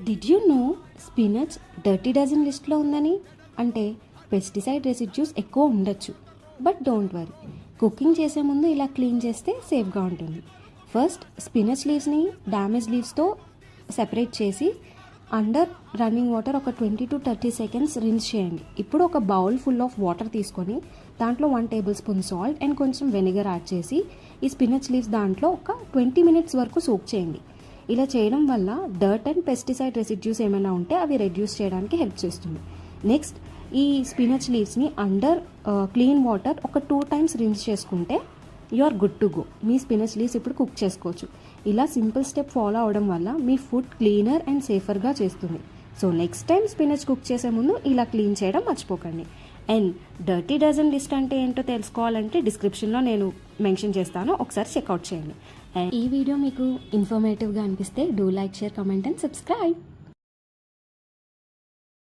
Did you know spinach dirty dozen లిస్ట్లో ఉందని? అంటే పెస్టిసైడ్ రెసిడ్యూస్ ఎక్కువ ఉండొచ్చు. బట్ డోంట్ వరీ, కుకింగ్ చేసే ముందు ఇలా క్లీన్ చేస్తే సేఫ్గా ఉంటుంది. ఫస్ట్ స్పినచ్ లీవ్స్ని డ్యామేజ్ లీవ్స్తో సెపరేట్ చేసి అండర్ రన్నింగ్ వాటర్ ఒక 20 to 30 seconds రిన్స్ చేయండి. ఇప్పుడు ఒక బౌల్ ఫుల్ ఆఫ్ వాటర్ తీసుకొని దాంట్లో 1 tablespoon సాల్ట్ అండ్ కొంచెం వెనిగర్ యాడ్ చేసి ఈ స్పినచ్ లీవ్స్ దాంట్లో ఒక 20 minutes వరకు సోక్ చేయండి. ఇలా చేయడం వల్ల డర్ట్ అండ్ పెస్టిసైడ్ రెసిడ్యూస్ ఏమైనా ఉంటే అవి రెడ్యూస్ చేయడానికి హెల్ప్ చేస్తుంది. నెక్స్ట్ ఈ స్పినచ్ లీవ్స్ని అండర్ క్లీన్ వాటర్ ఒక 2 times రిన్స్ చేసుకుంటే you are good to go. మీ స్పినచ్ లీవ్స్ ఇప్పుడు కుక్ చేసుకోవచ్చు. ఇలా సింపుల్ స్టెప్ ఫాలో అవడం వల్ల మీ ఫుడ్ క్లీనర్ అండ్ సేఫర్గా చేస్తుంది. So next time spinach cook చేసే ముందు ఇలా క్లీన్ చేయడం మర్చిపోకండి. అండ్ డర్టీ డజన్ లిస్ట్ అంటే ఏంటో తెలుసుకోవాలంటే డిస్క్రిప్షన్లో నేను మెన్షన్ చేస్తాను, ఒకసారి చెక్అవుట్ చేయండి. అండ్ ఈ వీడియో మీకు ఇన్ఫర్మేటివ్గా అనిపిస్తే do like, share, comment and subscribe.